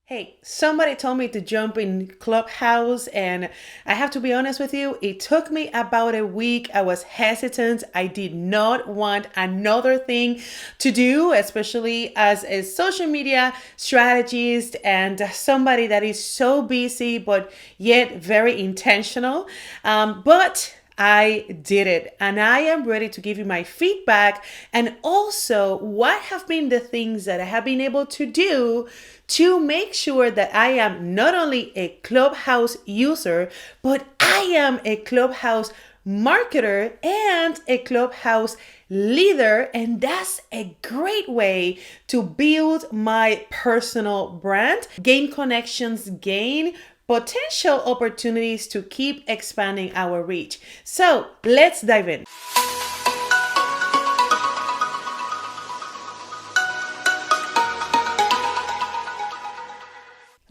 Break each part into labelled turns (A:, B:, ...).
A: Hey, somebody told me to jump in Clubhouse, and I have to be honest with you, it took me about a week. I was hesitant. I did not want another thing to do, especially as a social media strategist and somebody that is so busy, but yet very intentional. But I did it, and I am ready to give you my feedback and also what have been the things that I have been able to do to make sure that I am not only a Clubhouse user, but I am a Clubhouse marketer and a Clubhouse leader. And that's a great way to build my personal brand, gain connections, gain potential opportunities to keep expanding our reach. So let's dive in.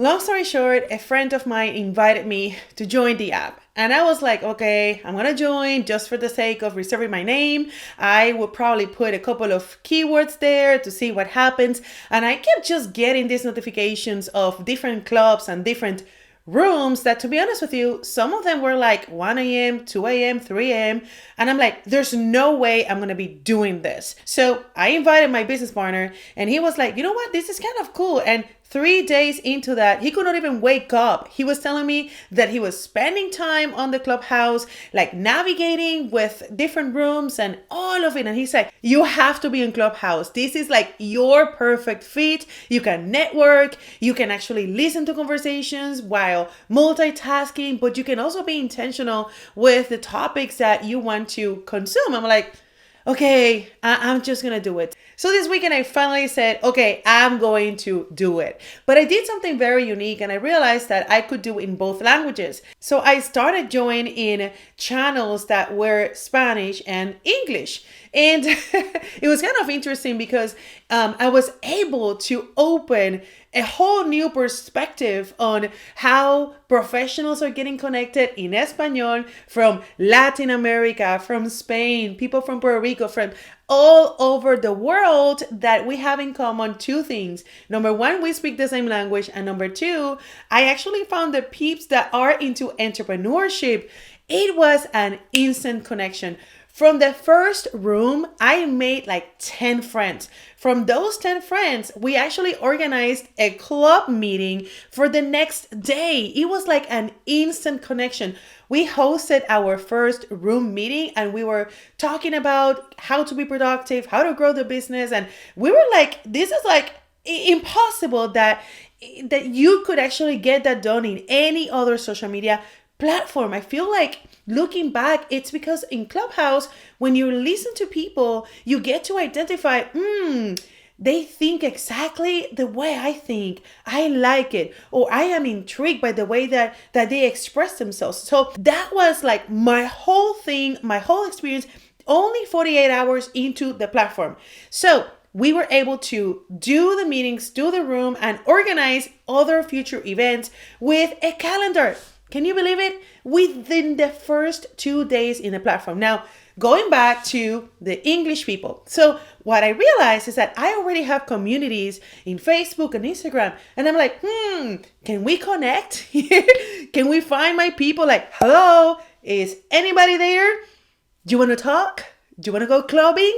A: Long story short, a friend of mine invited me to join the app. And I was like, okay, I'm gonna join just for the sake of reserving my name. I would probably put a couple of keywords there to see what happens. And I kept just getting these notifications of different clubs and different rooms that, to be honest with you, some of them were like 1 a.m., 2 a.m., 3 a.m. And I'm like, there's no way I'm going to be doing this. So I invited my business partner and he was like, you know what? This is kind of cool. And 3 days into that, he could not even wake up. He was telling me that he was spending time on the Clubhouse, like navigating with different rooms and all of it. And he's like, you have to be in Clubhouse. This is like your perfect fit. You can network, you can actually listen to conversations while multitasking, but you can also be intentional with the topics that you want to consume. I'm like, okay, I'm just gonna do it. So this weekend I finally said, okay, I'm going to do it. But I did something very unique and I realized that I could do it in both languages. So I started joining in channels that were Spanish and English. And it was kind of interesting because I was able to open a whole new perspective on how professionals are getting connected in Espanol from Latin America, from Spain, people from Puerto Rico, from all over the world, that we have in common two things. Number one, we speak the same language. And number two, I actually found the peeps that are into entrepreneurship. It was an instant connection. From the first room, I made like 10 friends. From those 10 friends, we actually organized a club meeting for the next day. It was like an instant connection. We hosted our first room meeting and we were talking about how to be productive, how to grow the business. And we were like, this is like impossible that you could actually get that done in any other social media platform. I feel like looking back, it's because in Clubhouse, when you listen to people, you get to identify, they think exactly the way I think. I like it. Or I am intrigued by the way that they express themselves. So that was like my whole thing, my whole experience, only 48 hours into the platform. So we were able to do the meetings, do the room, and organize other future events with a calendar. Can you believe it? Within the first 2 days in the platform. Now, going back to the English people. So what I realized is that I already have communities in Facebook and Instagram. And I'm like, can we connect? Can we find my people? Like, hello, is anybody there? Do you want to talk? Do you want to go clubbing?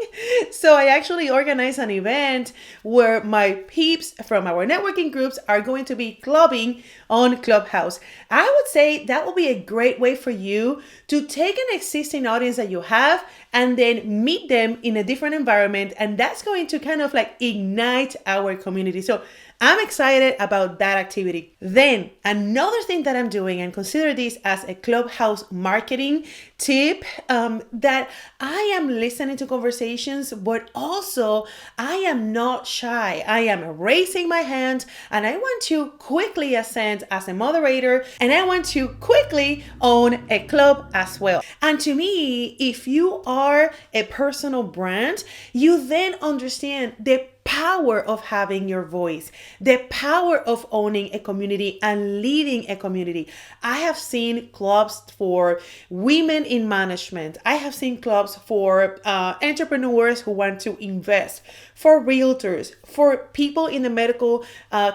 A: So I actually organized an event where my peeps from our networking groups are going to be clubbing on Clubhouse. I would say that will be a great way for you to take an existing audience that you have and then meet them in a different environment. And that's going to kind of like ignite our community. So I'm excited about that activity. Then another thing that I'm doing, and consider this as a Clubhouse marketing tip, that I am listening to conversations, but also I am not shy. I am raising my hand and I want to quickly ascend as a moderator and I want to quickly own a club as well. And to me, if you are a personal brand, you then understand the power of having your voice, the power of owning a community and leading a community. I have seen clubs for women in management. I have seen clubs for entrepreneurs who want to invest, for realtors, for people in the medical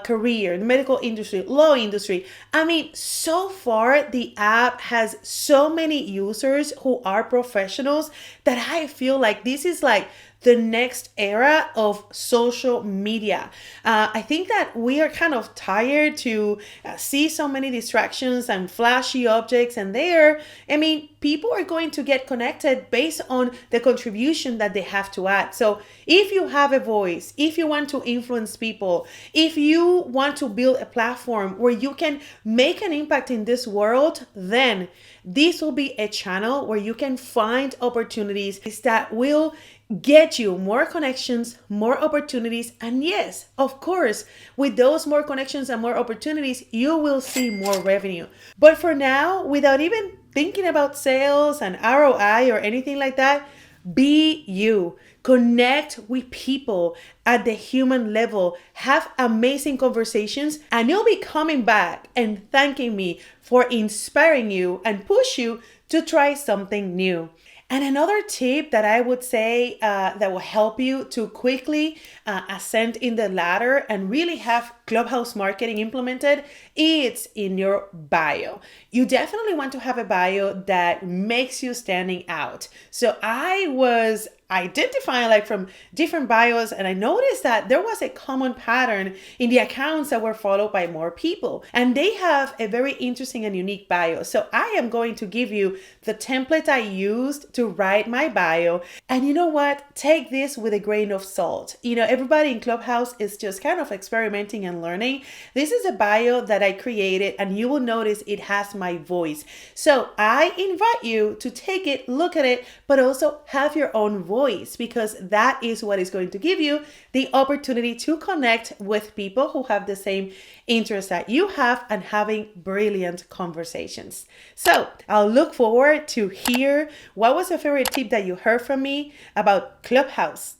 A: career, the medical industry, law industry. I mean, so far the app has so many users who are professionals that I feel like this is like the next era of social media. I think that we are kind of tired to see so many distractions and flashy objects, and I mean, people are going to get connected based on the contribution that they have to add. So if you have a voice, if you want to influence people, if you want to build a platform where you can make an impact in this world, then this will be a channel where you can find opportunities that will get you more connections, more opportunities. And yes, of course, with those more connections and more opportunities, you will see more revenue. But for now, without even thinking about sales and ROI or anything like that, be you. Connect with people at the human level. Have amazing conversations, and you'll be coming back and thanking me for inspiring you and push you to try something new. And another tip that I would say that will help you to quickly ascend in the ladder and really have Clubhouse marketing implemented, it's in your bio. You definitely want to have a bio that makes you standing out. So I was identifying like from different bios, and I noticed that there was a common pattern in the accounts that were followed by more people, and they have a very interesting and unique bio. So I am going to give you the template I used to write my bio. And you know what? Take this with a grain of salt. You know, everybody in Clubhouse is just kind of experimenting and learning. This is a bio that I created, and you will notice it has my voice. So I invite you to take it, look at it, but also have your own voice, because that is what is going to give you the opportunity to connect with people who have the same interests that you have and having brilliant conversations. So I'll look forward to hear what was your favorite tip that you heard from me about Clubhouse.